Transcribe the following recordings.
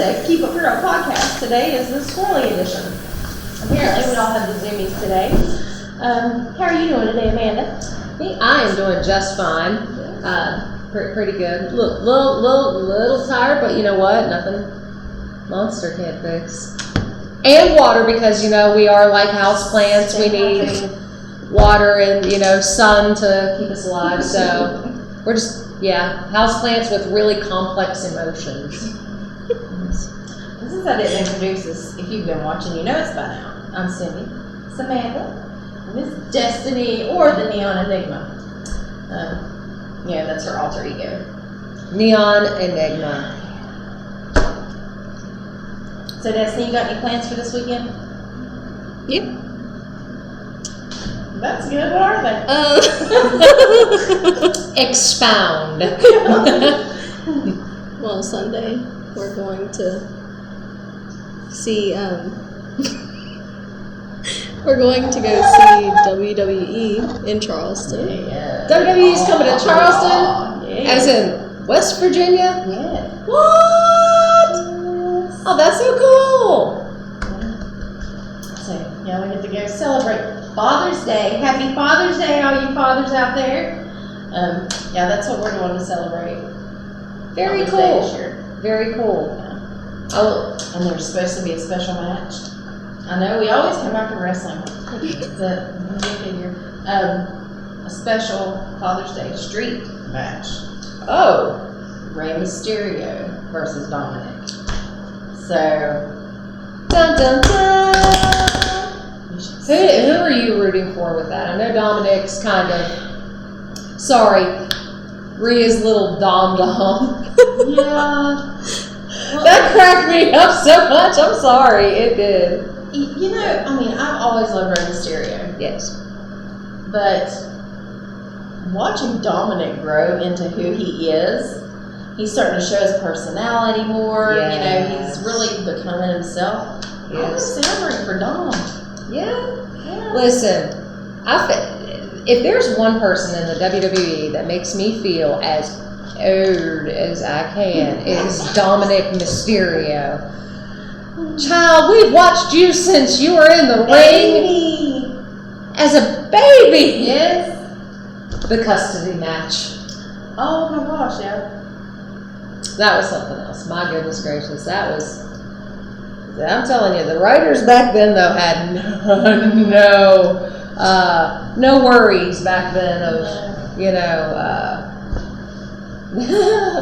the Keep Up Hero podcast. Today is the Squirrely edition. Apparently, we all have the Zoomies today. How are you doing today, Amanda? I am doing just fine. Pretty good. Little tired, but you know what? Nothing Monster can't fix. And water, because we are like house plants. We need water and sun to keep us alive. So we're just house plants with really complex emotions. Since I didn't introduce us, if you've been watching, you know it's by now. I'm Cindy, Samantha, and Miss Destiny, or the Neon Enigma. That's her alter ego. Neon Enigma. So, Destiny, you got any plans for this weekend? Yep. That's good. What are they? Expound. Well, Sunday we're going to see. We're going to go see WWE in Charleston. Yeah. WWE's coming to Charleston, as in West Virginia. Yeah. What? Oh, that's so cool. So, we get to go celebrate Father's Day. Happy Father's Day, all you fathers out there. That's what we're going to celebrate. Very Father's Day cool. this year. Very cool. And there's supposed to be a special match. I know we always come back to wrestling. A special Father's Day street match. Oh. Rey Mysterio versus Dominic. So, Dun dun dun. you should Who see. are you rooting for with that? I know Dominic's kind of. Sorry, Rhea's little dom-dom. Yeah. Well, That cracked me up so much. I'm sorry, it did. I've always loved Rey Mysterio. Yes. But watching Dominic grow into who he is, he's starting to show his personality more. Yes. He's really becoming himself. Yes. I'm rooting for Dom. Yeah. Listen, if there's one person in the WWE that makes me feel as old as I can, is Dominic Mysterio. Child, we've watched you since you were in the ring as a baby. Yes. The custody match. Oh my gosh, yeah. That was something else. My goodness gracious. I'm telling you, the writers back then, though, had no worries back then of,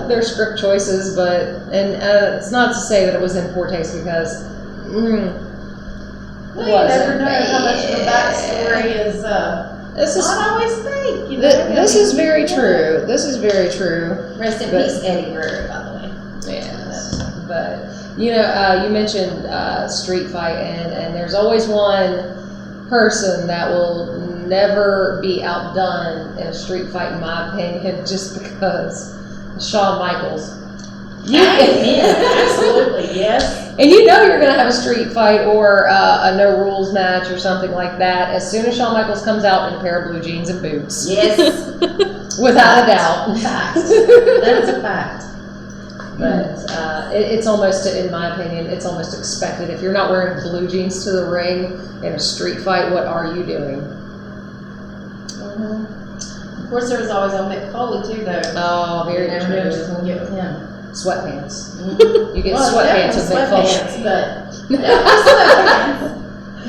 their script choices, it's not to say that it was in poor taste, because Well, you never know how much of a backstory is not always fake. This is very true. This is very true. Rest in peace, Eddie Guerrero, by the way. Yes, but you mentioned street fight, and there's always one person that will never be outdone in a street fight, in my opinion, just because. Shawn Michaels. Absolutely, yes. And you're going to have a street fight or a no rules match or something like that as soon as Shawn Michaels comes out in a pair of blue jeans and boots. Yes. Without a doubt. Fact. That is a fact. But it's almost, in my opinion, it's almost expected. If you're not wearing blue jeans to the ring in a street fight, what are you doing? Mm-hmm. Of course, there was always on Mick Foley, too, though. Oh, very You never true. know what you're going to get with him. Sweatpants. Mm-hmm. You get sweatpants with Mick Foley.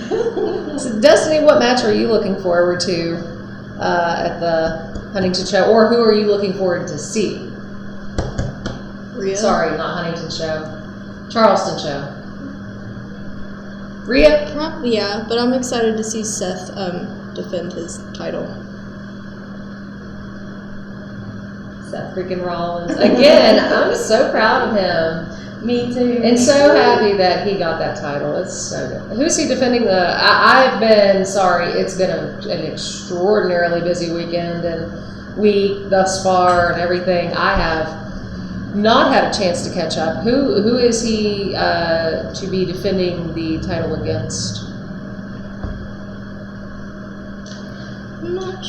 Sweatpants, So, Destiny, what match are you looking forward to at the Huntington show, or who are you looking forward to see? Rhea. Sorry, not Huntington show. Charleston show. Rhea? Yeah, but I'm excited to see Seth defend his title. Seth freaking Rollins. Again, I'm so proud of him. Me too. And so happy that he got that title. It's so good. Who's he defending It's been an extraordinarily busy weekend and week thus far and everything. I have not had a chance to catch up. Who is he to be defending the title against?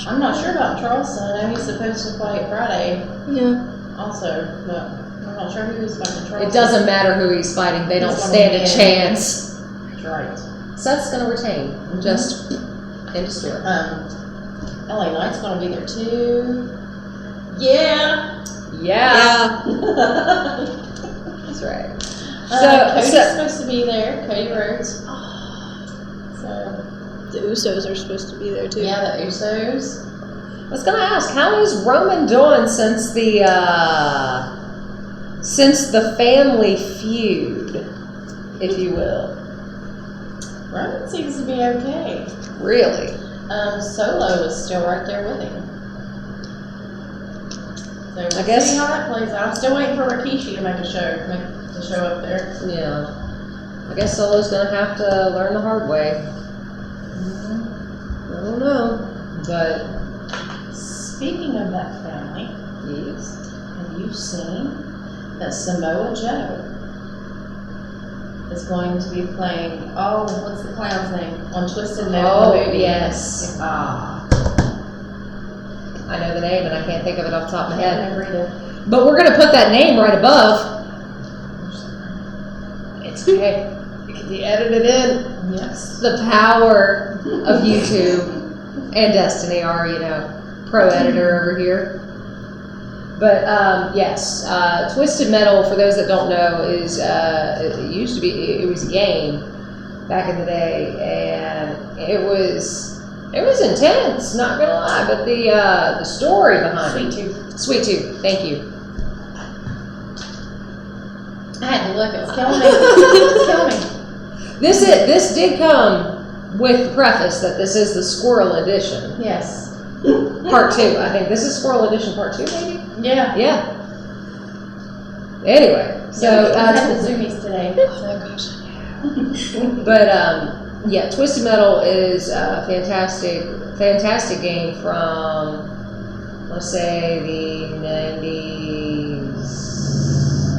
I'm not sure about Charleston. I know he's supposed to fight Friday Yeah. also, but I'm Not sure who he's fighting Charles. It doesn't matter who he's fighting, they don't He's gonna stand a win. chance. That's right. Seth's gonna retain. Just end of story. LA Knight's gonna be there too. Yeah. Yeah, Yeah. that's right. Cody's So- supposed to be there. Cody Rhodes. So The Usos are supposed to be there too. yeah, the Usos. I was gonna ask, how is Roman doing since the family feud, if you will? Roman seems to be okay. Really? Solo is still right there with him. So we'll I guess- see how that plays out. I'm still waiting for Rikishi to make to show up there. Yeah. I guess Solo's gonna have to learn the hard way. I don't know, but Speaking of that family, yes. have you seen that Samoa Joe is going to be playing, what's the clown's name? On Twisted Metal Oh, movie? yes. Ah. I know the name and I can't think of it off the top of my I head. can't remember either. But we're gonna put that name right above. It's okay. It can be edited in. Yes. The power of YouTube and Destiny, our pro editor over here. But yes, Twisted Metal, for those that don't know, is it used to be, it was a game back in the day, and it was intense, not gonna lie. But the story behind Sweet it, Tooth. Sweet Tooth, thank you. I had to look. It was killing me. It was killing me. This did come with the preface that this is the Squirrel Edition, Yes. Part 2. I think this is Squirrel Edition Part 2, maybe. Yeah. Yeah. Anyway, so I had the zoomies today. but yeah, Twisted Metal is a fantastic game from, let's say, the 90s.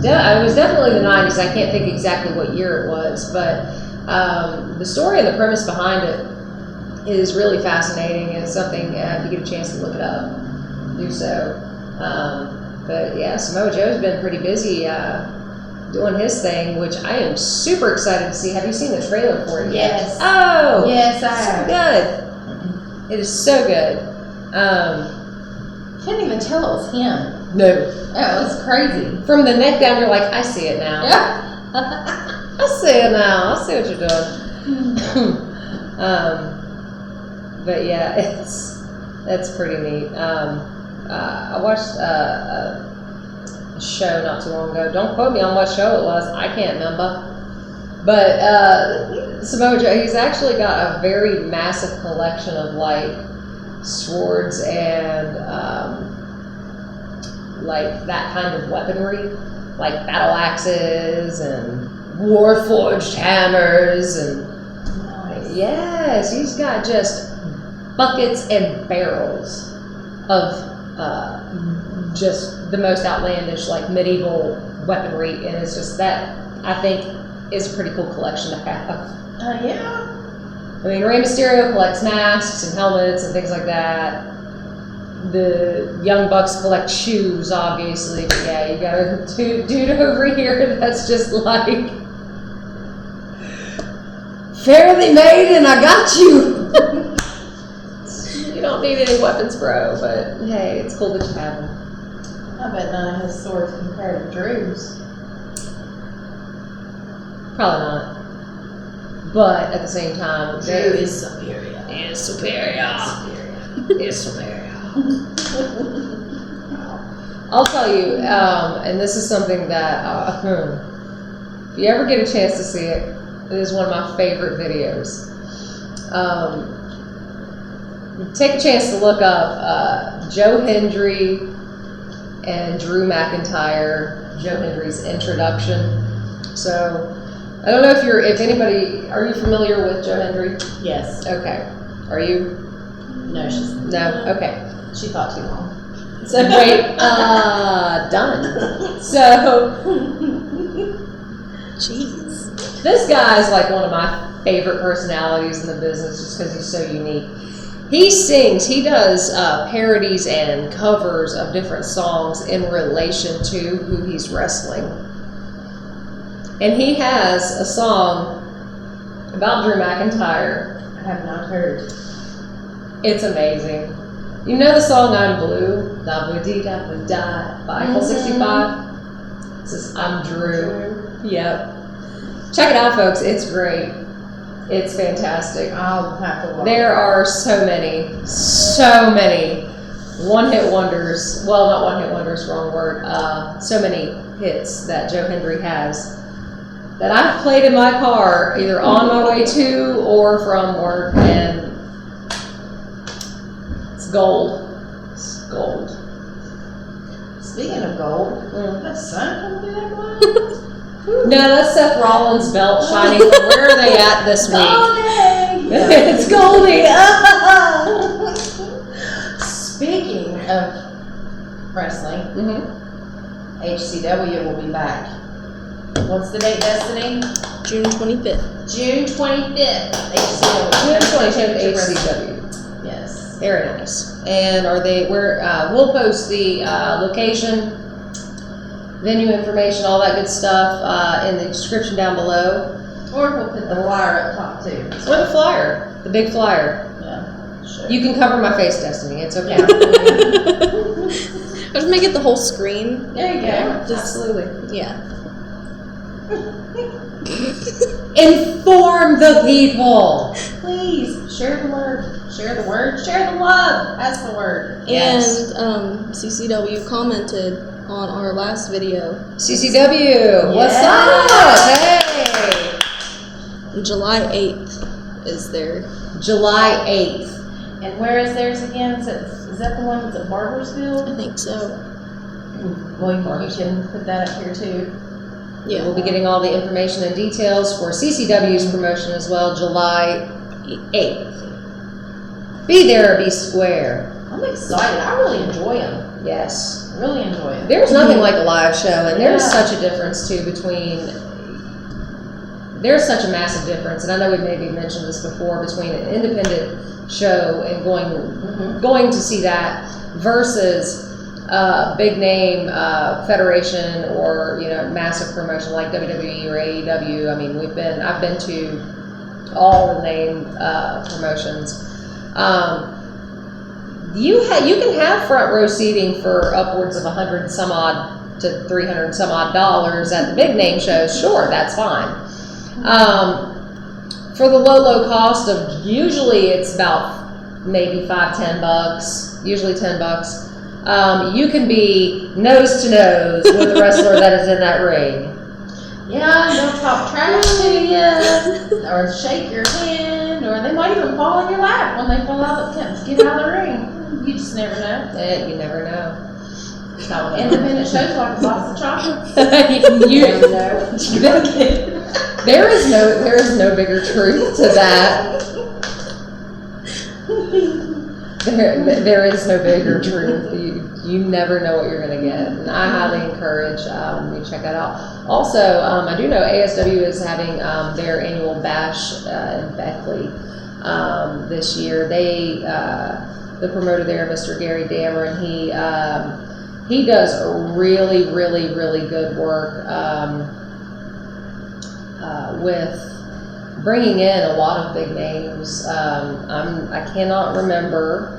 It was definitely the 90s. I can't think exactly what year it was, but the story and the premise behind it is really fascinating, and it's something, if you get a chance to look it up, do so. But yeah, Samoa Joe's been pretty busy doing his thing, which I am super excited to see. Have you seen the trailer for it yet? Yes. Oh! Yes, I So have. good. It is so good. Couldn't even tell it was him. No. That was crazy. From the neck down, you're like, I see it now. Yeah. I see it now. I see what you're doing. But yeah, that's pretty neat. I watched a show not too long ago. Don't quote me on what show it was. I can't remember. But Samoa Joe, he's actually got a very massive collection of like swords and like that kind of weaponry, like battle axes and warforged hammers and yes, he's got just buckets and barrels of just the most outlandish, like medieval weaponry, and it's just that I think is a pretty cool collection to have. Yeah. I mean, Rey Mysterio collects masks and helmets and things like that. The Young Bucks collect shoes, obviously, but yeah, you got a dude over here that's just like fairly made, and I got you. You don't need any weapons, bro, but hey, it's cool that you have them. I bet none of his swords compare to Drew's. Probably not. But at the same time, Drew is superior. Is superior. Is superior. I'll tell you, and this is something that if you ever get a chance to see it, it is one of my favorite videos. Take a chance to look up Joe Hendry and Drew McIntyre, Joe Hendry's introduction. So, I don't know if anybody, are you familiar with Joe Hendry? Yes. Okay. Are you? No, she's No? Okay. She thought too long. So, wait, done. So, Jeez. this guy is like one of my favorite personalities in the business just because he's so unique. He sings, he does parodies and covers of different songs in relation to who he's wrestling. And he has a song about Drew McIntyre. I have not heard. It's amazing. You know the song I'm Blue? Da dee da da by Eiffel 65? It says I'm Drew. Yep. Check it out, folks. It's great. It's fantastic. I'll have to watch. There are so many one-hit wonders. Well, not one-hit wonders, wrong word. So many hits that Joe Hendry has that I've played in my car, either on my way to or from work, and it's gold. It's gold. Speaking of gold, that sun come through that one? No, that's Seth Rollins' belt shining. Where are they at this week? Goldie! It's Goldie. Speaking of wrestling, HCW will be back. What's the date, Destiny? June 25th. June 25th. HCW. June 25th, HCW. Yes. Very nice. And are they? We'll post the location, venue information, all that good stuff in the description down below. Or we'll put the flyer up top too. Or the flyer, the big flyer. Yeah, sure. You can cover my face, Destiny. It's okay. I'll just make it the whole screen. There you go. Absolutely. Yeah. Inform the people. Please share the word. Share the word. Share the love. That's the word. Yes. And CCW commented on our last video. CCW, what's Yeah. up? Hey. July 8th is there. July 8th. And where is theirs again? Is that the one that's at I Barbersfield? think so. Well, you can put that up here too. Yeah. We'll be getting all the information and details for CCW's promotion as well, July 8th. Be there or be square. I'm excited. I really enjoy them. Yes. I really enjoy them. There's nothing like a live show, and there's Yeah. such a difference too there's such a massive difference, and I know we've maybe mentioned this before, between an independent show and going to see that versus big name federation or massive promotion like WWE or AEW. I mean, I've been to all the name promotions. You can have front row seating for upwards of $100 some odd to $300 some odd dollars at the big name shows. Sure, that's fine. For the low cost of, usually it's about maybe $5-10, usually $10. You can be nose to nose with the wrestler that is in that ring. Yeah, they'll talk trash to you, or shake your hand, or they might even fall in your lap when they get out of the ring. You just never know. You never know. Independent shows like a box of chocolates. You never know. There is no bigger truth to that. There is no bigger truth. You never know what you're going to get. And I highly encourage you check that out. Also, I do know ASW is having their annual bash in Beckley this year. The promoter there, Mr. Gary Dameron, he does really, really, really good work with bringing in a lot of big names. I cannot remember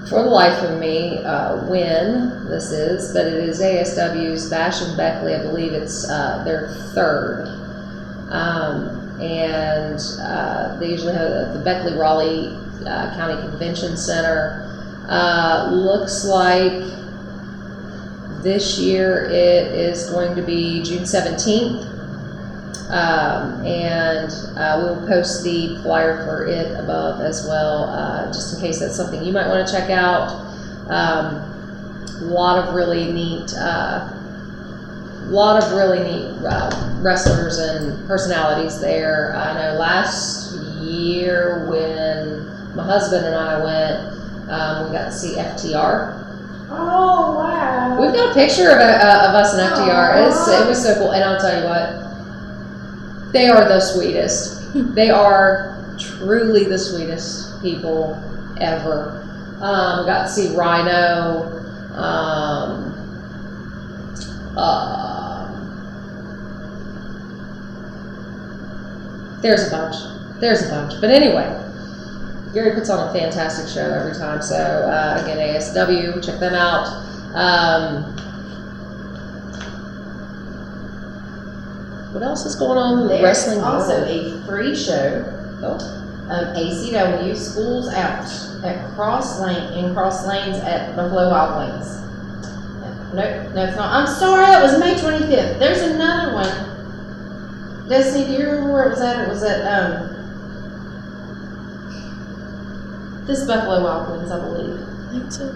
for the life of me when this is, but it is ASW's Bash in Beckley. I believe it's their third. And they usually have at the Beckley Raleigh County Convention Center. Looks like this year it is going to be June 17th. And we'll post the flyer for it above as well, just in case that's something you might want to check out. A lot of really neat wrestlers and personalities there. I know last year when my husband and I went, we got to see FTR. Oh, wow. We've got a picture of us and FTR. It was so cool. And I'll tell you what, they are the sweetest. They are truly the sweetest people ever. Got to see Rhino. There's a bunch. But anyway, Gary puts on a fantastic show every time. So again, ASW, check them out. What else is going on in the There's wrestling also world? a free show. Oh. ACW Schools Out at Cross Lanes at Buffalo Wild Wings. No, it's not. I'm sorry, that was May 25th. There's another one. Destiny, do you remember where it was at? It was at this Buffalo Wild Wings, I believe. I think so.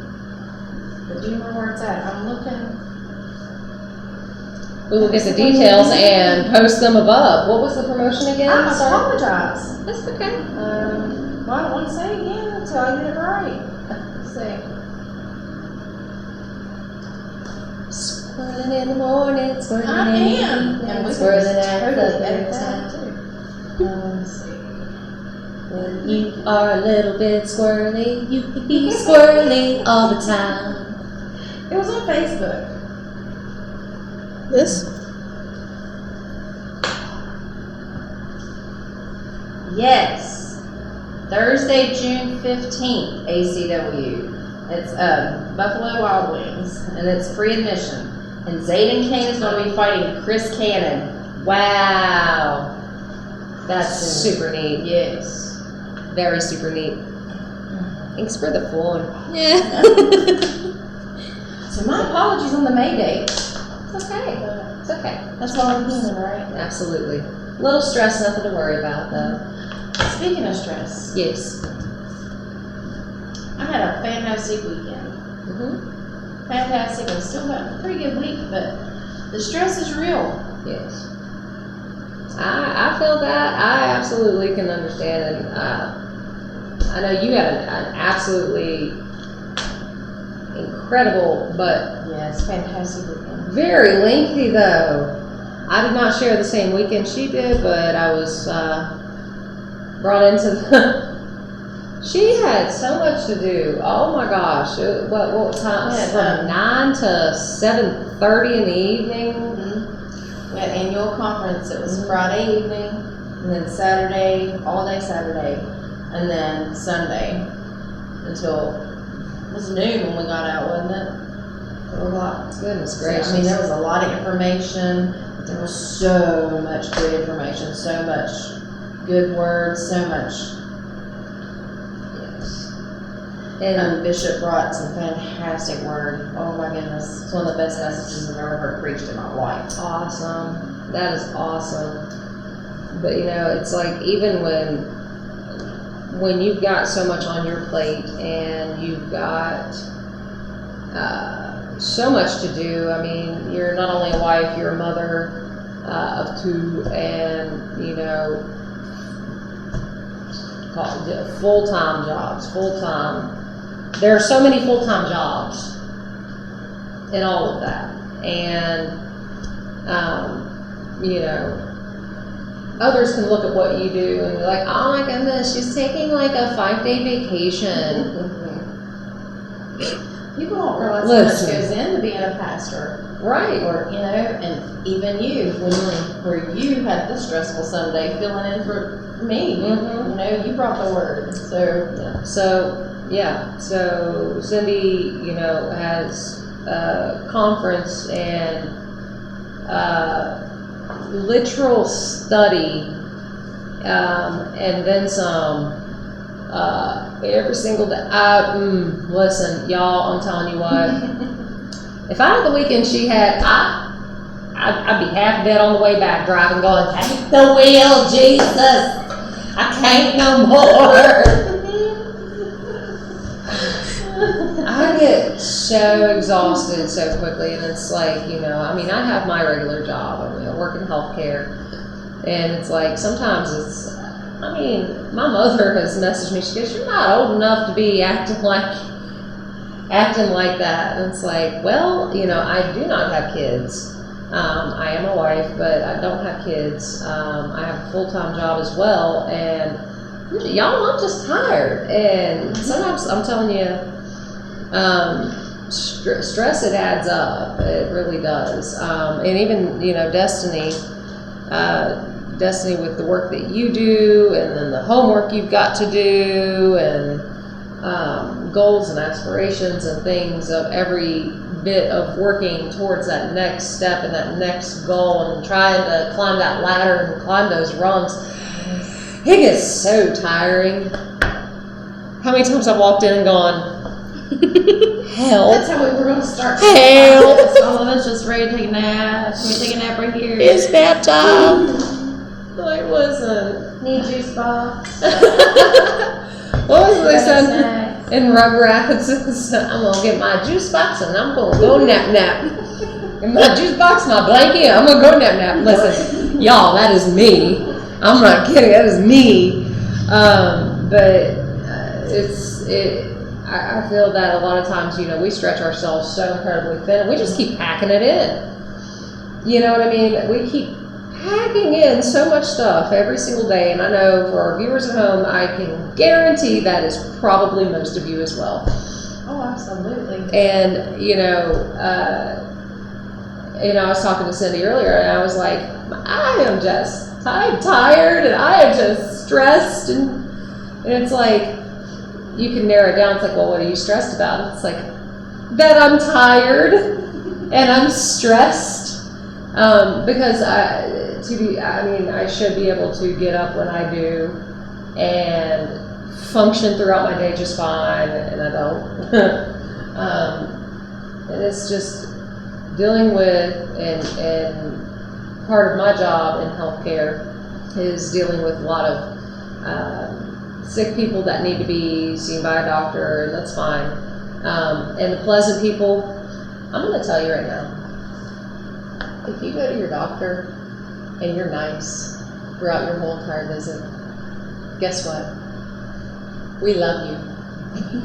But do you remember where it's at? I'm looking. We will get the details and post them above. What was the promotion again? I apologize. That's okay. Well, I don't want to say it again until I get it right. Let's see. Swirling in the morning, swirling I in the am. evening, And we can swirling just at totally the edit third that time. too. Let's see. When you are a little bit squirrely, you could be squirrely all the time. It was on Facebook. This? Yes. Thursday, June 15th, ACW. It's Buffalo Wild Wings, and it's free admission. And Zayden Kane is going to be fighting Chris Cannon. Wow. That's super neat. Yes. Very super neat. Thanks for the phone. Yeah. So my apologies on the May date. It's okay. It's okay. That's why I'm human, right? Absolutely. Little stress, nothing to worry about though. Speaking of stress, Yes. I had a fantastic weekend. Mm-hmm. Fantastic. I still got a pretty good week, but the stress is real. Yes. I feel that. I absolutely can understand it. I know you had an absolutely incredible, but Yes, fantastic weekend. very lengthy though. I did not share the same weekend she did, but I was brought into the. She had so much to do. Oh my gosh! What time? Yeah, From 9 to 7:30 in the evening. We had annual conference. It was Friday evening, and then Saturday, all day Saturday, and then Sunday until it was noon when we got out, wasn't it? A lot. Goodness So, gracious! I mean, there was a lot of information. There was so much good information, so much good words, so much. Yes. And Bishop brought some fantastic word. Oh my goodness, it's one of the best messages I've ever heard preached in my life. awesome. That is awesome. But you know, it's like even when you've got so much on your plate and you've got so much to do. I mean, you're not only a wife, you're a mother of two, and you know, full-time jobs. There are so many full-time jobs in all of that, and you know, others can look at what you do and be like, oh my goodness, she's taking like a 5-day vacation. People don't realize how Listen. much goes into being a pastor. Right. Or, you know, and even you, where you had the stressful Sunday filling in for me, Mhm. you know, you brought the word. So, So Cindy, you know, has a conference and literal study, and then some, every single day. Listen, y'all, I'm telling you what, if I had the weekend she had, I'd be half dead on the way back driving, going, take the wheel, Jesus, I can't no more. I get so exhausted so quickly, and it's like, you know, I mean, I have my regular job. I work in healthcare, and it's like sometimes it's, I mean, my mother has messaged me. She goes, "You're not old enough to be acting like that." And it's like, well, you know, I do not have kids. I am a wife, but I don't have kids. I have a full-time job as well, and y'all, I'm just tired. And sometimes I'm telling you, stress, it adds up. It really does. And even, Destiny with the work that you do, and then the homework you've got to do, and goals and aspirations and things of every bit of working towards that next step and that next goal and trying to climb that ladder and climb those rungs. It gets so tiring. How many times I've walked in and gone, help. That's how we were going to start. Help. All of us just ready to take a nap. Can we take a nap right here? It's nap time. Like, listen. Need juice box. What was it they said Snacks. in Rugrats? I'm going to get my juice box and I'm going to go nap. In my juice box, my blanket, I'm going to go nap. Listen, y'all, that is me. I'm not kidding. That is me. I feel that a lot of times, we stretch ourselves so incredibly thin. We just keep packing it in. You know what I mean? We keep packing in so much stuff every single day. And I know for our viewers at home, I can guarantee that is probably most of you as well. Oh, absolutely. And, I was talking to Cindy earlier, and I was like, I am just tired, and I am just stressed, and it's like, you can narrow it down. It's like, well, what are you stressed about? It's like, that I'm tired, and I'm stressed, because I should be able to get up when I do, and function throughout my day just fine, and I don't. And it's just dealing with, and part of my job in healthcare is dealing with a lot of sick people that need to be seen by a doctor, and that's fine. And the pleasant people, I'm going to tell you right now, if you go to your doctor and you're nice throughout your whole entire visit, guess what? We love you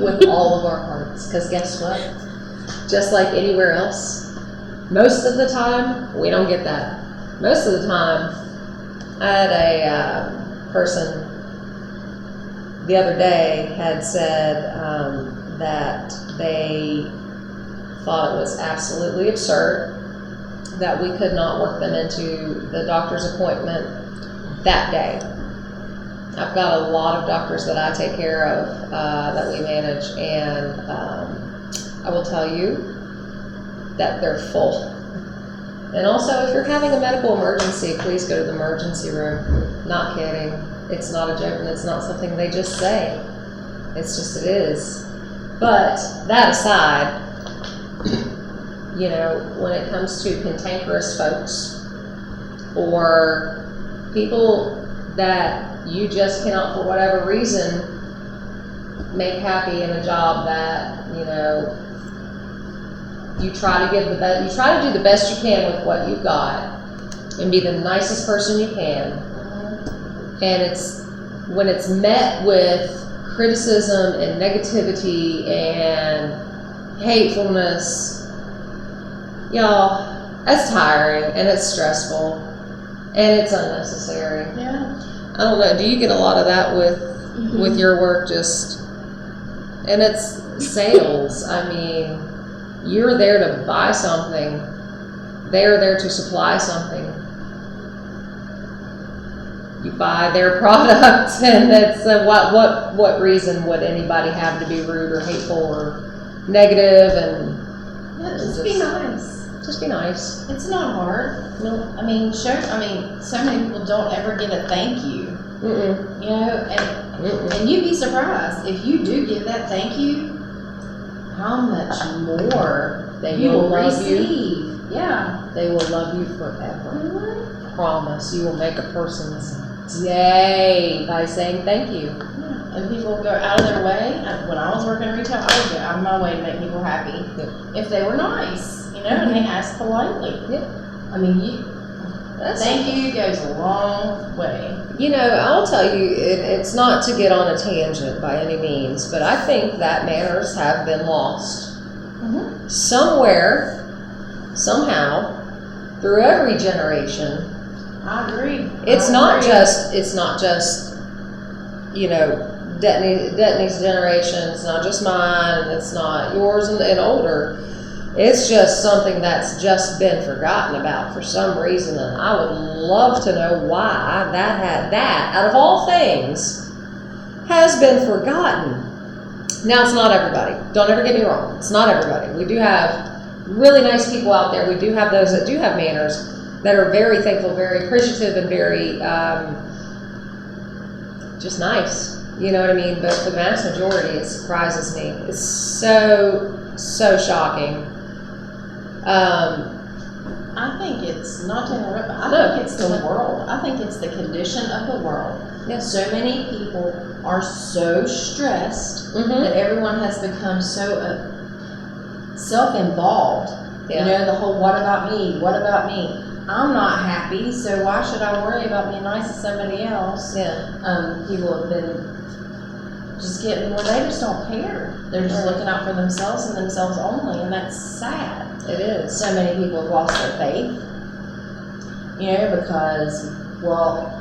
with all of our hearts, because guess what? Just like anywhere else, most of the time, we don't get that. Most of the time, I had a person the other day had said that they thought it was absolutely absurd that we could not work them into the doctor's appointment that day. I've got a lot of doctors that I take care of that we manage, and I will tell you that they're full. And also, if you're having a medical emergency, please go to the emergency room. Not kidding. It's not a joke, and it's not something they just say. It's just, it is. But that aside, when it comes to cantankerous folks or people that you just cannot, for whatever reason, make happy in a job that, you try to give the best, you try to do the best you can with what you've got and be the nicest person you can. And when it's met with criticism and negativity and hatefulness, y'all, that's tiring and it's stressful and it's unnecessary. Yeah. I don't know. Do you get a lot of that with your work? And it's sales. I mean, you're there to buy something. They're there to supply something. You buy their product, and that's what reason would anybody have to be rude or hateful or negative? And Just be nice. Just be nice. It's not hard. So many people don't ever get a thank you. And you'd be surprised if you do get that thank you, how much more you will receive. Yeah. They will love you forever. Promise. You will make a person's day by saying thank you. Yeah. And people go out of their way. When I was working retail, I would go out of my way to make people happy. If they were nice, and they asked politely. Thank you goes a long way. I'll tell you, it's not to get on a tangent by any means, but I think that manners have been lost. Somewhere, somehow, through every generation. I agree. It's not just, you know, Detney's generation. It's not just mine, and it's not yours and older. It's just something that's just been forgotten about for some reason, and I would love to know why that out of all things has been forgotten. Now, it's not everybody. Don't ever get me wrong. It's not everybody. We do have really nice people out there. We do have those that do have manners, that are very thankful, very appreciative, and very just nice. You know what I mean? But for the vast majority, it surprises me. It's so shocking. I think it's, not to interrupt, but I think it's the world. I think it's the condition of the world. Yes. So many people are so stressed Mm-hmm. that everyone has become so self-involved. Yeah. You know, the whole what about me? What about me? I'm not happy, so why should I worry about being nice to somebody else? Yeah. People have been just getting, well, they just don't care. They're just Right. looking out for themselves and themselves only, and that's sad. It is. So many people have lost their faith, you know, because, well,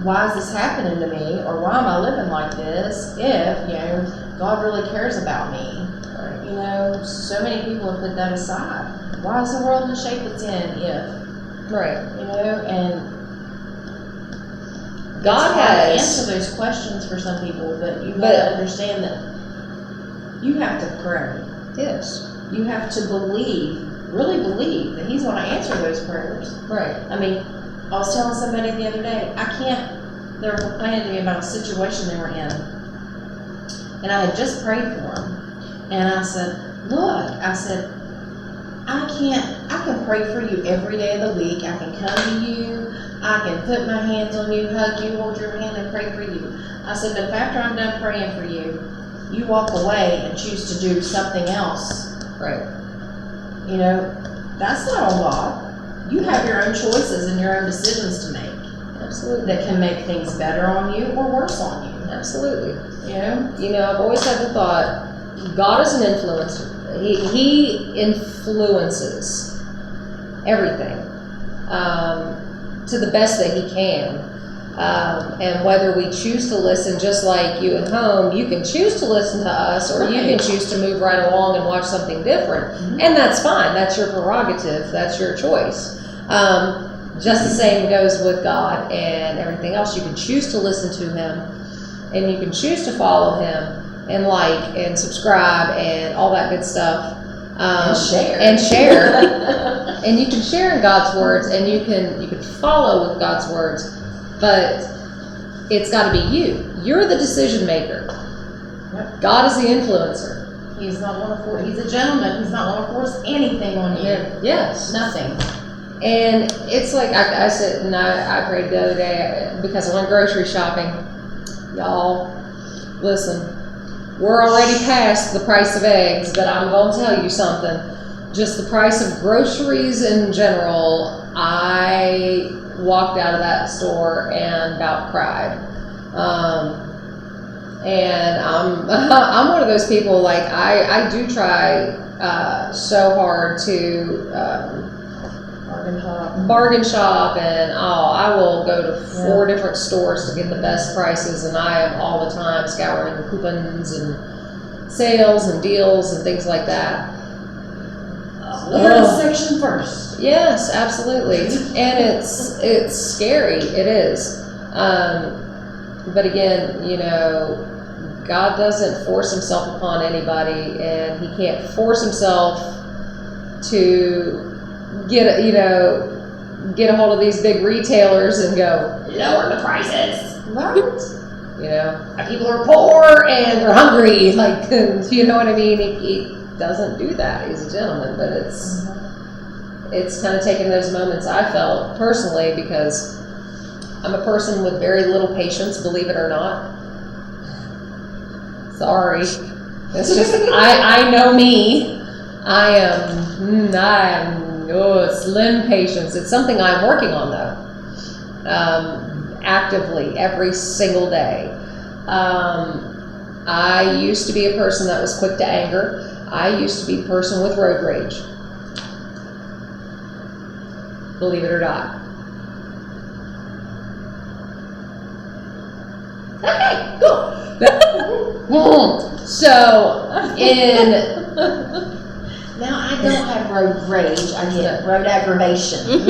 why is this happening to me, or why am I living like this if, you know, God really cares about me? Right. You know, so many people have put that aside. Why is the world in the shape it's in if, Right. you know, and God it's hard to has. answer those questions for some people, but you have But- to understand that you have to pray. Yes. You have to believe, really believe that He's going to answer those prayers. Right. I mean, I was telling somebody the other day, they were complaining to me about a situation they were in. And I had just prayed for them. And I said, look, I said, I can pray for you every day of the week. I can come to you. I can put my hands on you, hug you, hold your hand and pray for you. I said, but if after I'm done praying for you, you walk away and choose to do something else, Right. you know, that's not on God. You have your own choices and your own decisions to make Absolutely. that can make things better on you or worse on you. Absolutely. You know? You know, I've always had the thought, God is an influencer. He influences everything to the best that He can. And whether we choose to listen, just like you at home, you can choose to listen to us, or you can choose to move right along and watch something different. Mhm. And that's fine. That's your prerogative. That's your choice. Just the same goes with God and everything else. You can choose to listen to Him, and you can choose to follow Him and like and subscribe and all that good stuff. And share. And share. And you can share in God's words, and you can follow with God's words, but it's got to be you. You're the decision maker. Yep. God is the influencer. He's not going to force, He's a gentleman. He's not going to force anything on you. Yes. Nothing. And it's like I said, and I prayed the other day because I went grocery shopping. Y'all, listen, we're already past the price of eggs, but I'm going to tell you something. Just the price of groceries in general, I walked out of that store and about cried. And I'm one of those people, like, I do try so hard to bargain shop, and I will go to 4 different stores to get the best prices, and I am all the time scouring coupons and sales and deals and things like that. Section first. Yes, absolutely. And it's scary. It is. But again, you know, God doesn't force Himself upon anybody, and He can't force Himself to get a hold of these big retailers and go, lower the prices. Right. You know, people are poor and they're hungry. Like, you know what I mean? He doesn't do that. He's a gentleman, but it's kind of taken those moments I felt personally, because I'm a person with very little patience, believe it or not. Sorry. It's just, I know me. I am slim patience. It's something I'm working on, though. Actively every single day. I used to be a person that was quick to anger. I used to be a person with road rage. Believe it or not. Okay, cool. So, in Now I don't have road rage. I get road aggravation. we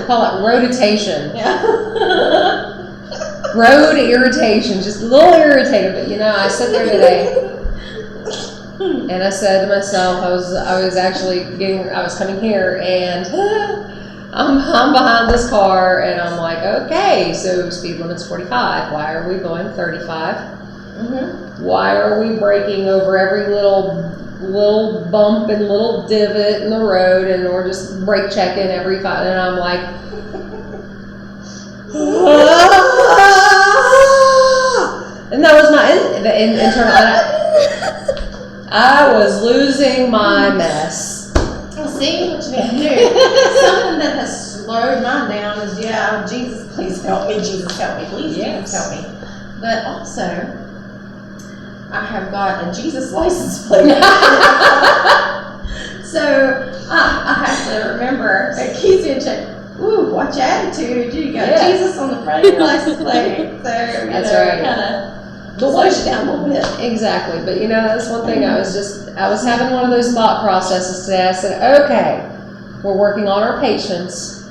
call it roaditation. Yeah. Road irritation, just a little irritated. But I sit there today. And I said to myself, I was coming here and I'm behind this car and I'm like, okay, so speed limit's 45. Why are we going 35? Mm-hmm. Why are we braking over every little bump and little divot in the road and we're just brake checking every 5? And I'm like, and that was my internal. I was losing my mess. Well, see what you need to do. Something that has slowed mine down is, Jesus, please help me. Jesus, help me. Please, Yes. Jesus, help me. But also, I have got a Jesus license plate. So I have to remember, it keeps me in check. Ooh, watch your attitude. You got Jesus on the front of your license plate. So, That's right. kind of slows you down a little bit. Exactly, but that's one thing I was having one of those thought processes today. I said, okay, we're working on our patience.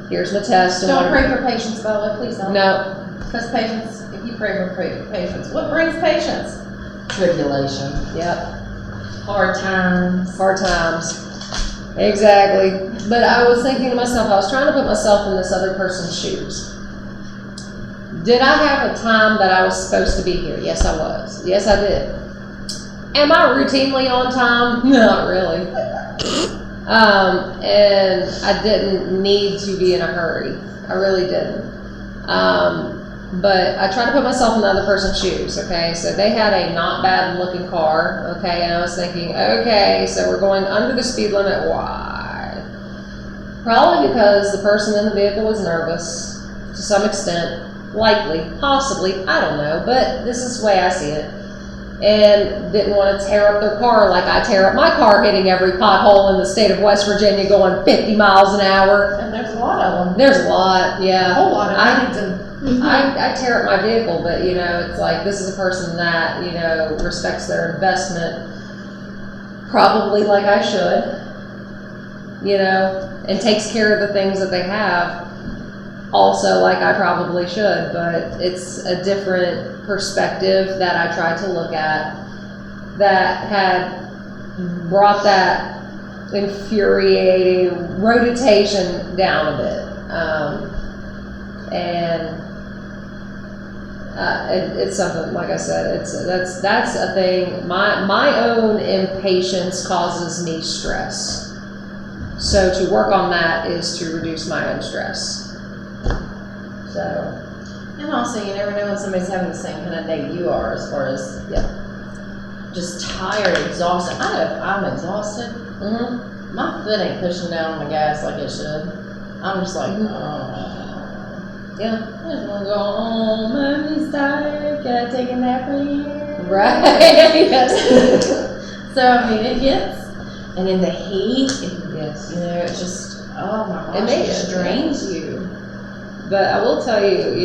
Here's my test. And Don't pray for patience, by the way, please don't. No. Because patience, if you pray for patience, what brings patience? Tribulation. Yep. Hard times. Hard times. Exactly. But I was thinking to myself, I was trying to put myself in this other person's shoes. Did I have a time that I was supposed to be here? Yes, I was. Yes, I did. Am I routinely on time? Not really. And I didn't need to be in a hurry. I really didn't. But I tried to put myself in the other person's shoes, okay? So they had a not bad looking car, okay? And I was thinking, okay, so we're going under the speed limit. Why? Probably because the person in the vehicle was nervous to some extent. Likely, possibly, I don't know, but this is the way I see it. And didn't want to tear up their car like I tear up my car, hitting every pothole in the state of West Virginia going 50 miles an hour. And there's a lot of them. There's a lot, yeah. A whole lot of I tear up my vehicle, but it's like this is a person that, respects their investment probably like I should, and takes care of the things that they have also like I probably should, but it's a different perspective that I tried to look at that had brought that infuriating rotation down a bit. It's something, like I said, that's a thing. My own impatience causes me stress. So to work on that is to reduce my own stress. So. And also, you never know when somebody's having the same kind of day you are, as far as just tired, exhausted. I know if I'm exhausted, my foot ain't pushing down on the gas like it should. I'm just like, Yeah. I just want to go home. Mommy's tired. Can I take a nap in here? Right. So, I mean, it gets, and in the heat, Yes. it's just, oh my gosh, It it makes just it, drains you. But I will tell you,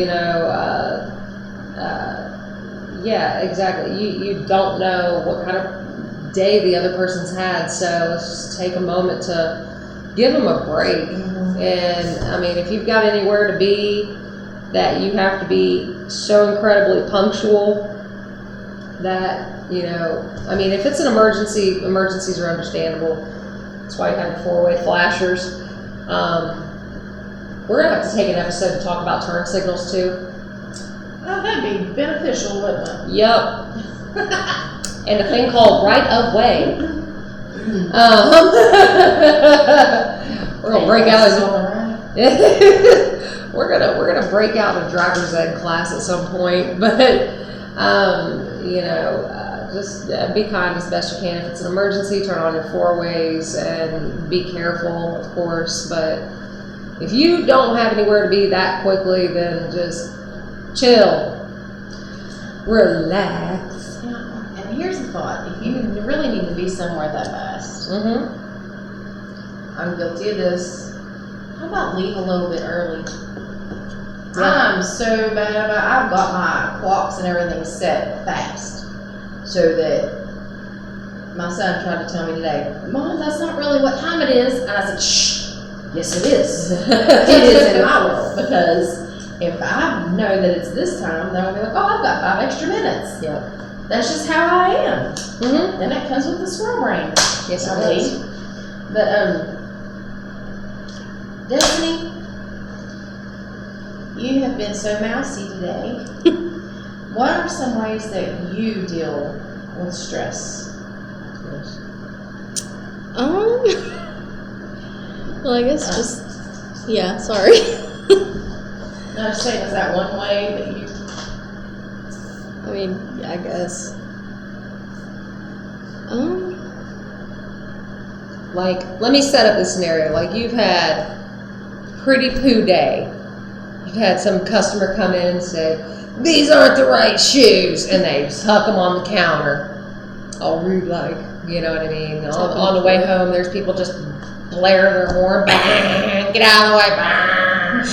yeah, exactly. You don't know what kind of day the other person's had, so let's just take a moment to give them a break. And I mean, if you've got anywhere to be that you have to be so incredibly punctual that, I mean, if it's an emergency, emergencies are understandable. That's why you have the four-way flashers. We're going to have to take an episode to talk about turn signals too. Oh, that'd be beneficial, wouldn't it? Yep. And a thing called right of way. We're gonna break out we're gonna break out a driver's ed class at some point, but just be kind as best you can. If it's an emergency, turn on your four ways and be careful, of course. But if you don't have anywhere to be that quickly, then just chill, relax. Yeah. And here's the thought: if you really need to be somewhere that fast, I'm guilty of this. How about leave a little bit early? Yeah. I'm so bad about I've got my clocks and everything set fast. So that my son tried to tell me today, Mom, that's not really what time it is. And I said, shh, yes it is. It is in my world, because if I know that it's this time, then I'll be like, oh, I've got 5 extra minutes. Yep. That's just how I am. Mm-hmm. And that comes with the squirrel brain. Yes, I it does. believe. But Destiny, you have been so mousy today. What are some ways that you deal with stress? Well, I guess just, yeah, sorry. No, I'm just saying, is that one way that you? I mean, yeah, I guess. Like, let me set up this scenario. Like, you've had pretty poo day. You've had some customer come in and say, these aren't the right shoes, and they just huck them on the counter. All rude like, you know what I mean? On the way home, there's people just blare their horn, bang, get out of the way, bang.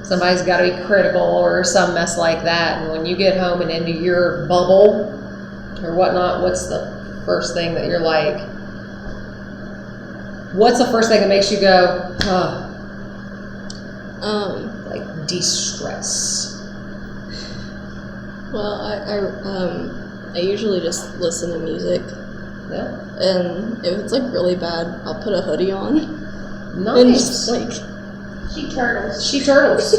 Somebody's got to be critical or some mess like that, and when you get home and into your bubble or whatnot, what's the first thing that you're like, what's the first thing that makes you go, like de-stress? Well, I usually just listen to music, Yeah. and if it's like really bad, I'll put a hoodie on and Nice. just like. She turtles. She turtles.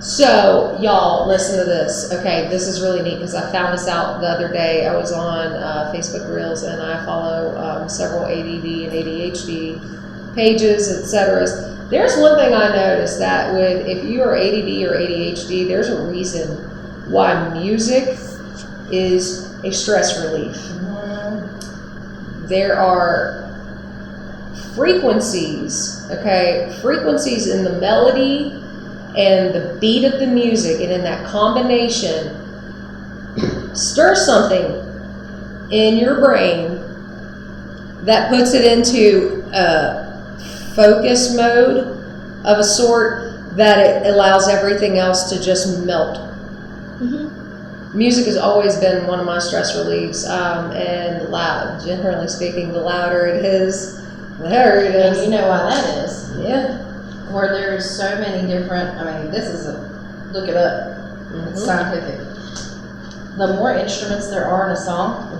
So, y'all, listen to this. Okay, this is really neat because I found this out the other day. I was on Facebook Reels, and I follow several ADD and ADHD pages, etc. There's one thing I noticed that if you are ADD or ADHD, there's a reason why music is a stress relief. There are frequencies in the melody and the beat of the music, and in that combination stir something in your brain that puts it into a focus mode of a sort that it allows everything else to just melt. Mm-hmm. Music has always been one of my stress reliefs, and loud. Generally speaking, the louder it is, there it And is. you know why that is? Yeah. Where there's so many different, this is look it up, it's scientific. The more instruments there are in a song,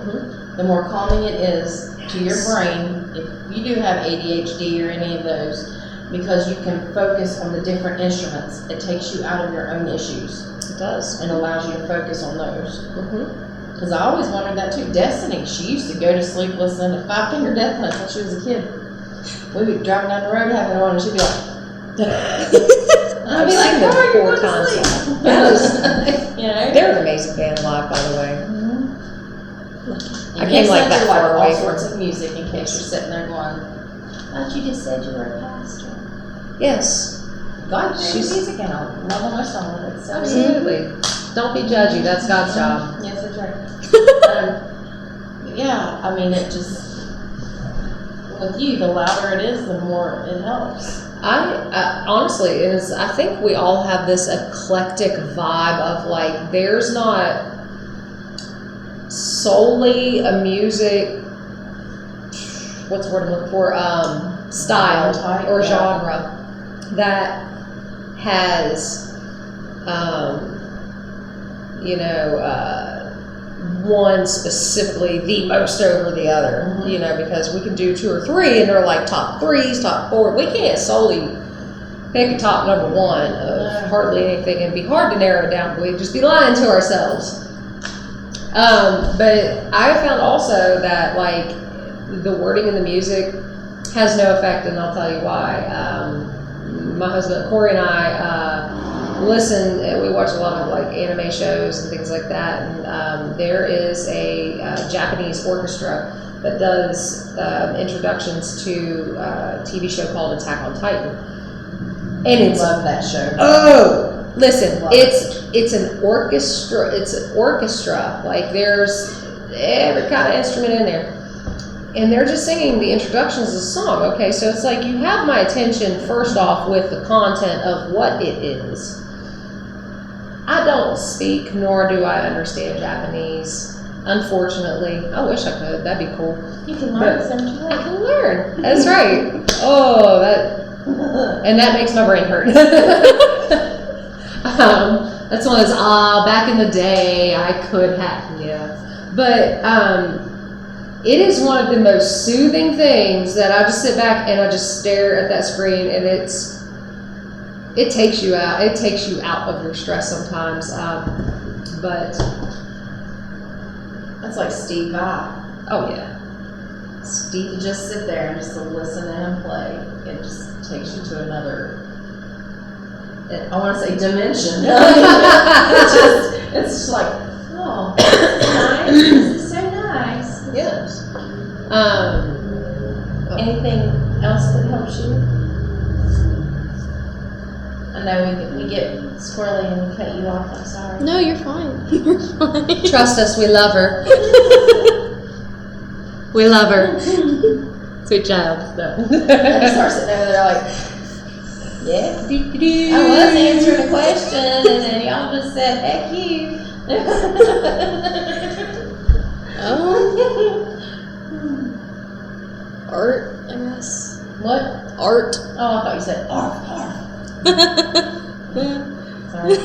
the more calming it is to your brain, if you do have ADHD or any of those, because you can focus on the different instruments. It takes you out of your own issues It does. and allows you to focus on those. Mm-hmm. Because I always wondered that too. Destiny, she used to go to sleep listening to Five Finger Death Punch when she was a kid. We'd be driving down the road having it on, and she'd be like, and I'd be I've like, seen them "Oh, you're 4 going to times. sleep." Yes. You know? They're an amazing band live, by the way. I And came yes, like I that do far away all from- sorts of music in case you're sitting there going, thought you just said you were a pastor. Yes, God created She's- music and I love all my songs. So absolutely. Don't be judgy. That's God's job. Yes, that's right. Yeah, it just, with you, the louder it is, the more it helps. I honestly, I think we all have this eclectic vibe of like, there's not solely a music, what's the word I'm looking for, style Type, or yeah. genre that has, one specifically the most over the other, because we can do 2 or 3 and they're like top 3s, top 4. We can't solely pick a top number 1 of hardly anything. It'd be hard to narrow it down. We'd just be lying to ourselves. But I found also that like the wording in the music has no effect, and I'll tell you why. My husband Corey and I listen, and we watch a lot of like anime shows and things like that, and there is a Japanese orchestra that does introductions to a TV show called Attack on Titan, and it's Love that show. listen, Love it's an orchestra, like there's every kind of instrument in there, and they're just singing the introductions of the song. Okay, so it's like you have my attention first off with the content of what it is. I don't speak nor do I understand Japanese. Unfortunately, I wish I could. That'd be cool. You can learn some I too. can learn. That's right. Oh, and that makes my brain hurt. That's one of those, back in the day, I could have, yeah. But it is one of the most soothing things that I just sit back and I just stare at that screen, and it takes you out. It takes you out of your stress sometimes. But That's like Steve Vai. oh yeah, Steve. You just sit there and just listen to him play. It just takes you to another, I want to say dimension. It's just like, oh, this is nice. This is so nice. Yes. Anything else that helps you? I know we get squirrely and cut you off. I'm sorry. No, you're fine. You're fine. Trust us, we love her. We love her. Sweet child. No. They start sitting over there like, yeah. I was answering a question, and then y'all just said, heck you. Art, I guess. What? Art. Oh, I thought you said arf, arf. Sorry.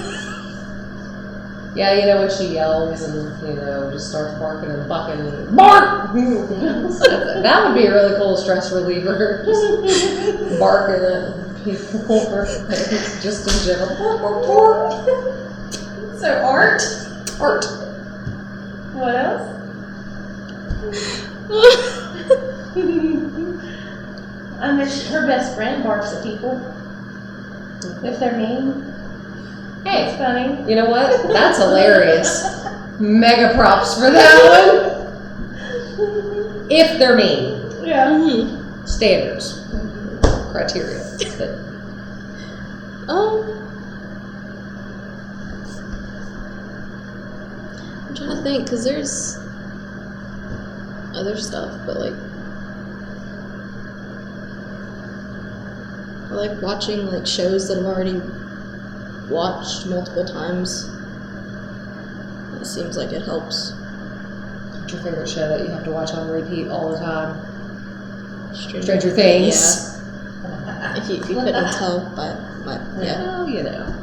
Yeah, you know when she yells and just starts barking and bucking. Bark! That would be a really cool stress reliever. Just barking at people or things, just in general. So art. Art. What else? Her best friend barks at people if they're mean. Hey, It's funny. you know what? That's hilarious. Mega props for that one. If they're mean. Yeah. Standards. Criteria. I'm trying to think, because there's other stuff, but like, I like watching like shows that I've already watched multiple times. It seems like it helps. What's your favorite show that you have to watch on repeat all the time? Stranger Things. Yeah. If you couldn't tell by my yeah. Well, Yeah.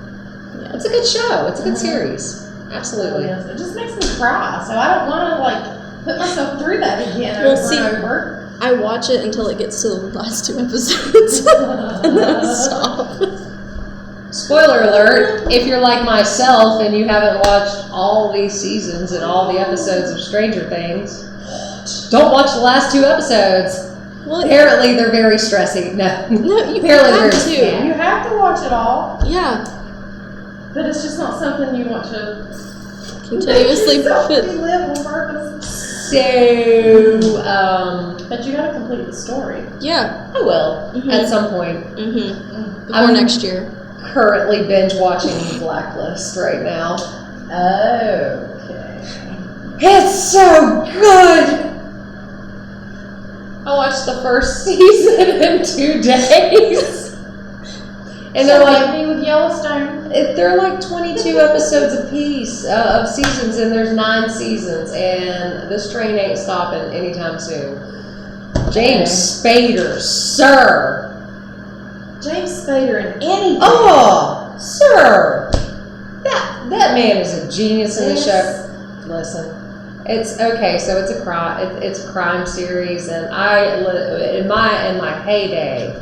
It's a good show. It's a good series. Absolutely. It just makes me cry, so I don't want to like put myself through that again Well, over see- and over. I watch it until it gets to the last 2 episodes, and then I stop. Spoiler alert, if you're like myself and you haven't watched all these seasons and all the episodes of Stranger Things, don't watch the last 2 episodes. Well, Apparently they're very stressy. No. no, you Apparently have there's- to. You have to watch it all, Yeah, but it's just not something you want to continuously make yourself put. relive on purpose. So, But you gotta complete the story. Yeah. I will Mhm. at some point. Before I'm- next year. Currently binge watching Blacklist right now. Okay. It's so good! I watched the first season in 2 days. And they're like, me with Yellowstone. they're like 22 episodes apiece of seasons, and there's 9 seasons, and this train ain't stopping anytime soon. James Spader, sir. James Spader and anything. Oh, sir. That man is a genius in the show. Listen, it's okay. So it's a crime. It's a crime series, and in my heyday,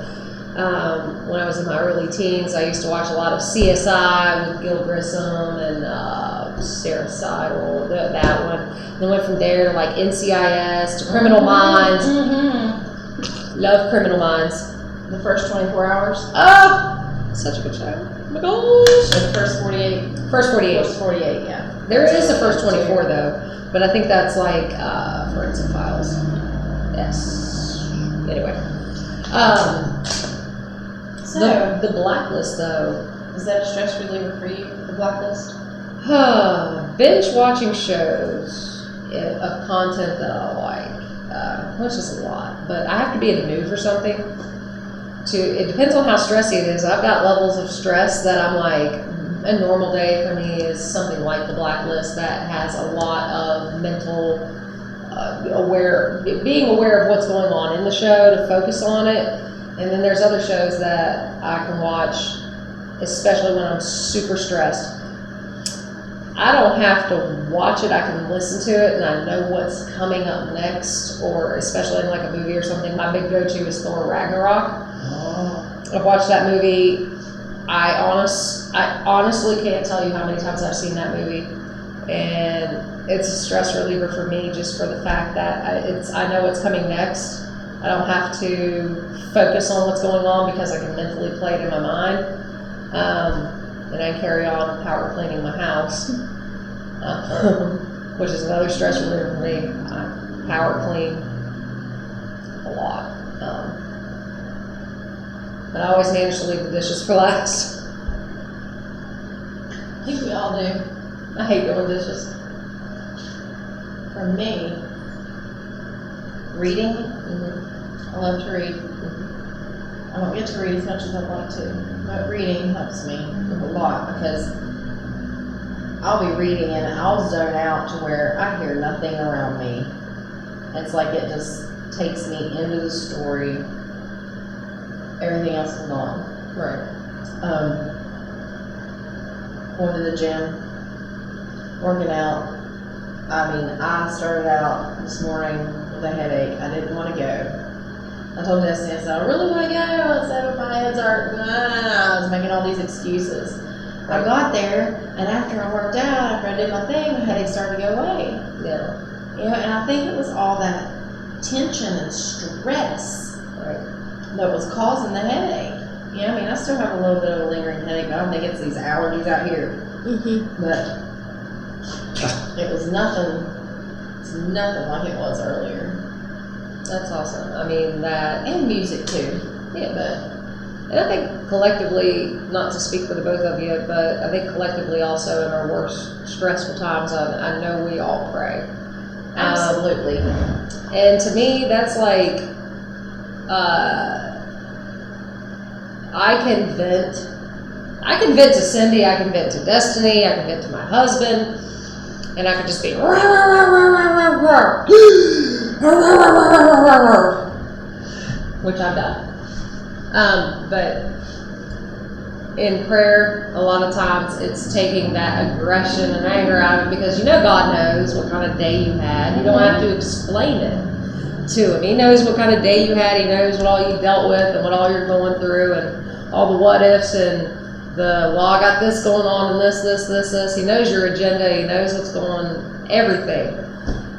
when I was in my early teens, I used to watch a lot of CSI with Gil Grissom and Sarah Seidel, that one. Then went from there to like NCIS to Criminal Minds. Mm-hmm. Love Criminal Minds. The first 24 hours. Oh, such a good show. Oh my gosh. Or the first 48. First 48. First 48, yeah. There is a first 24 though, but I think that's like Forensic Files. Yes. Anyway, So, the Blacklist though. is that a stress reliever for you, the Blacklist? Binge watching shows of content that I like. which is a lot, but I have to be in the mood for something. It depends on how stressy it is. I've got levels of stress that I'm like, a normal day for me is something like The Blacklist that has a lot of mental being aware of what's going on in the show to focus on it. And then there's other shows that I can watch, especially when I'm super stressed. I don't have to watch it, I can listen to it and I know what's coming up next, or especially in like a movie or something. My big go-to is Thor Ragnarok. I've watched that movie. I honestly can't tell you how many times I've seen that movie, and it's a stress reliever for me just for the fact that I know what's coming next. I don't have to focus on what's going on because I can mentally play it in my mind, and I carry on power cleaning my house, which is another stress reliever for me. I power clean a lot. But I always manage to leave the dishes for last. I think we all do. I hate doing dishes. For me, reading, I love to read. I don't get to read as much as I'd like to, but reading helps me a lot because I'll be reading and I'll zone out to where I hear nothing around me. It's like it just takes me into the story. Everything else is gone. Right. Going to the gym, working out. I mean, I started out this morning with a headache. I didn't want to go. I told Destiny, I said, I really want to go. I said, but my head's hurt. I was making all these excuses. I got there, and after I worked out, after I did my thing, my headache started to go away. Yeah. You know, and I think it was all that tension and stress that was causing the headache. Yeah, I mean, I still have a little bit of a lingering headache, but I don't think it's these allergies out here. But it was nothing. It's nothing like it was earlier. That's awesome. I mean, that. And music too. Yeah, but. And I think collectively, not to speak for the both of you, but I think collectively also in our worst stressful times, I know we all pray. Absolutely. And to me, that's like, I can vent to Cindy, I can vent to Destiny, I can vent to my husband, and I can just be which I've done. But in prayer, a lot of times it's taking that aggression and anger out of it because you know God knows what kind of day you had. You don't have to explain it to Him. He knows what kind of day you had. He knows what all you dealt with and what all you're going through and all the what ifs and the, well, I got this going on and this. He knows your agenda. He knows what's going on, everything.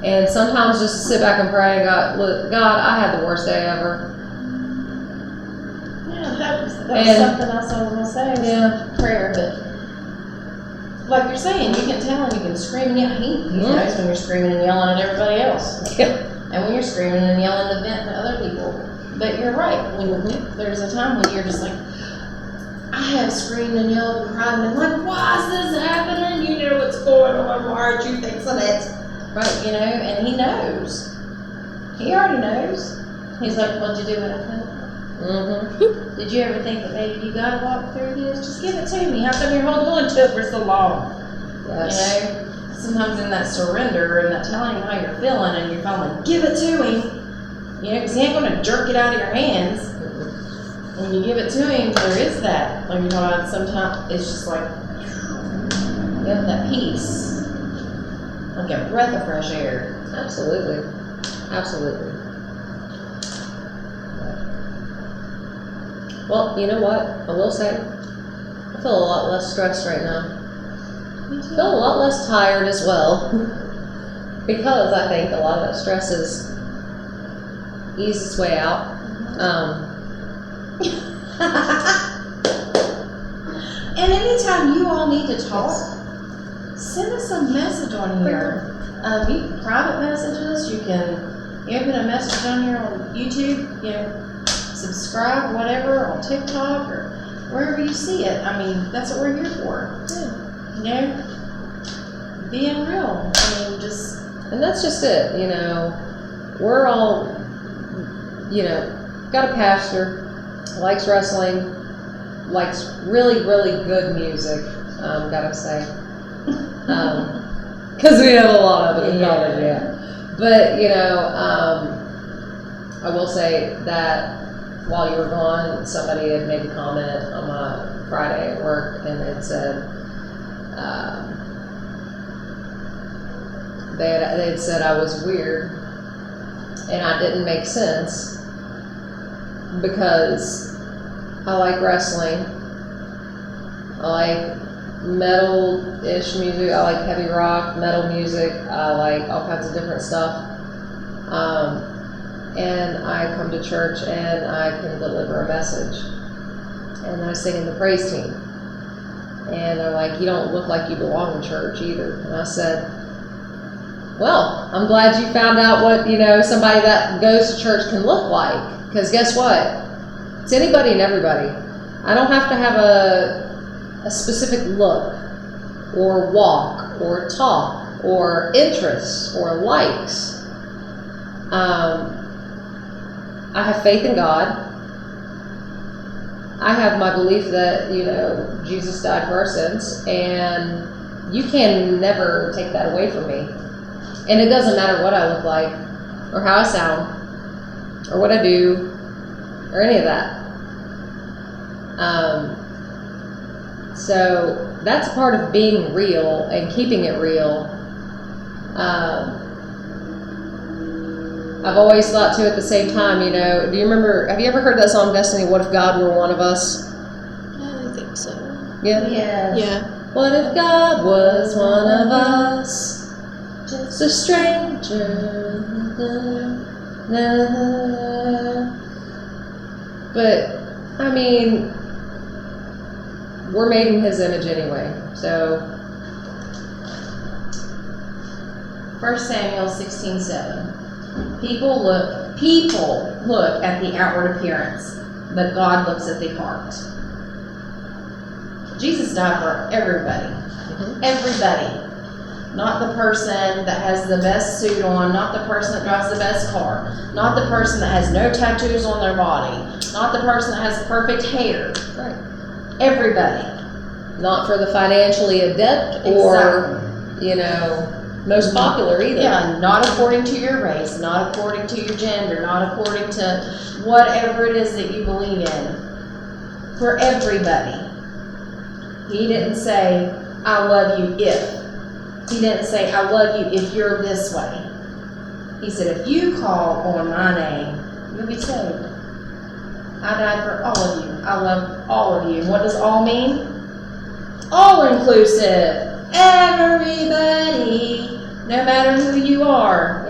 And sometimes just to sit back and pray and go, look, God, I had the worst day ever. That was something else I was going to say. Yeah. Prayer, but like you're saying, you can tell and you can scream and yell. He knows when you're screaming and yelling at everybody else. Yeah. And when you're screaming and yelling to vent to other people. But you're right. When there's a time when you're just like, I have screamed and yelled and cried and been like, why is this happening? You know what's going on. Why aren't you fixing it? Right, you know, and He knows. He already knows. He's like, what'd you do when I told you? Did you ever think that maybe you gotta walk through this? Just give it to me. How come you're holding on to it for so long? Yes. You know, sometimes in that surrender and that telling Him how you're feeling and you're feeling, give it to Him. You know, because He ain't gonna jerk it out of your hands. When you give it to Him, there is that. Like you know, sometimes it's just like, you have that peace, like a breath of fresh air. Absolutely. Well, you know what? I will say, I feel a lot less stressed right now. Me too. I feel a lot less tired as well. Because I think a lot of that stress is eased its way out. And anytime you all need to talk, send us a message on here. You can private message us. You can put a message on here on YouTube. You know, subscribe, whatever, on TikTok or wherever you see it. I mean, that's what we're here for. Yeah. You know, being real. I mean, just. And that's just it, you know. we're all, you know, got a pastor, likes wrestling, likes really, really good music, gotta say. Because we have a lot of it in college, yeah. But, you know, I will say that while you were gone, somebody had made a comment on my Friday at work, and it said, they had said I was weird, and I didn't make sense, because I like wrestling, I like metal-ish music, I like heavy rock, metal music, I like all kinds of different stuff, and I come to church and I can deliver a message, and I sing in the praise team, and they're like, you don't look like you belong in church either. And I said, well, I'm glad you found out what, you know, somebody that goes to church can look like, because guess what, it's anybody and everybody. I don't have to have a specific look or walk or talk or interests or likes. I have faith in God. I have my belief that, you know, Jesus died for our sins, and you can never take that away from me. And it doesn't matter what I look like or how I sound or what I do or any of that. So that's part of being real and keeping it real. I've always thought too at the same time, you know, have you ever heard that song Destiny, What If God Were One of Us? I think so. Yeah? Yeah. What if God was one of us? Just a stranger. But, I mean, we're made in His image anyway, so. 1 Samuel 16:7. People look at the outward appearance, but God looks at the heart. Jesus died for everybody. Everybody. Not the person that has the best suit on, not the person that drives the best car, not the person that has no tattoos on their body, not the person that has perfect hair. Right. Everybody. Not for the financially adept or, you know, most popular either. Yeah, not according to your race, not according to your gender, not according to whatever it is that you believe in. For everybody. He didn't say, I love you if. He didn't say, I love you if you're this way. He said, if you call on my name, you'll be saved. I died for all of you. I love all of you. And what does all mean? All inclusive. Everybody. No matter who you are.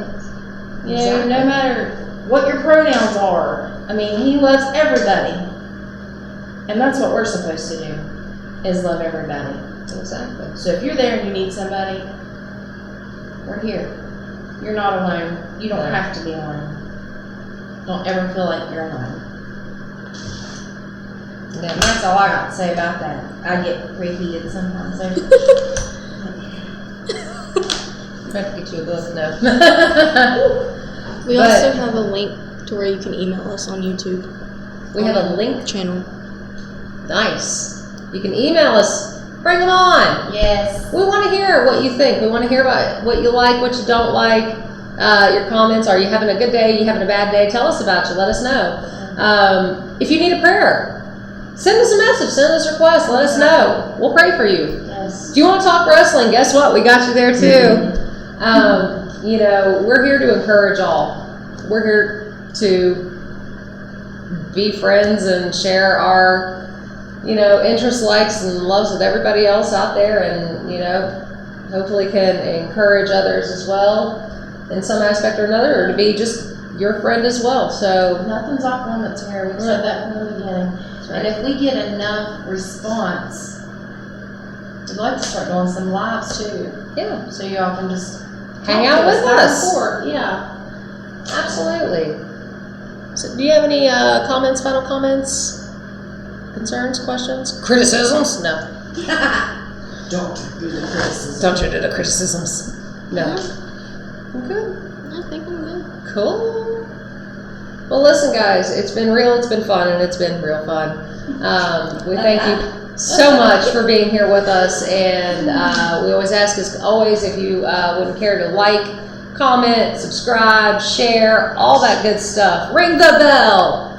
You know, Exactly. no matter what your pronouns are. I mean, He loves everybody. And that's what we're supposed to do, is love everybody. Exactly. So if you're there and you need somebody, we're here. You're not alone. You don't No. have to be alone. Don't ever feel like you're alone. Yeah. And that's all I got to say about that. I get reheated sometimes. So. Try to get you a book, no. We But- also have a link to where you can email us on YouTube We have a link. channel. Nice. You can email us. Bring them on. Yes. We want to hear what you think. We want to hear about what you like, what you don't like, your comments. Are you having a good day? Are you having a bad day? Tell us about you. Let us know. If you need a prayer, send us a message. Send us a request. Let us know. We'll pray for you. Yes. If you want to talk wrestling, guess what? We got you there too. You know, we're here to encourage all. We're here to be friends and share our, you know, interests, likes, and loves with everybody else out there, and, you know, hopefully can encourage others as well in some aspect or another, or to be just your friend as well. So, Nothing's off limits here. We said that from the beginning. that's And if we get enough response, we'd like to start doing some lives too. yeah, So y'all can just hang talk out to with back and us. forth. Yeah. Absolutely. So, do you have any comments, final comments, concerns, questions, criticisms? No. Don't do the criticism. Don't you do the criticisms? No. Okay. I think I'm good. Cool. Well, listen, guys, it's been real, it's been fun, and it's been real fun. We thank you so much for being here with us, and we always ask, as always, if you would care to like, comment, subscribe, share, all that good stuff. Ring the bell.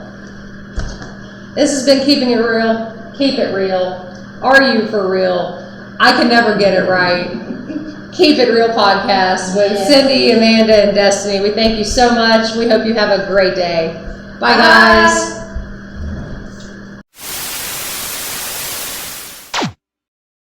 This has been Keeping It Real. Keep it real. Are you for real? I can never get it right. Keep It Real podcast with Cindy, Amanda, and Destiny. We thank you so much. We hope you have a great day. Bye, guys.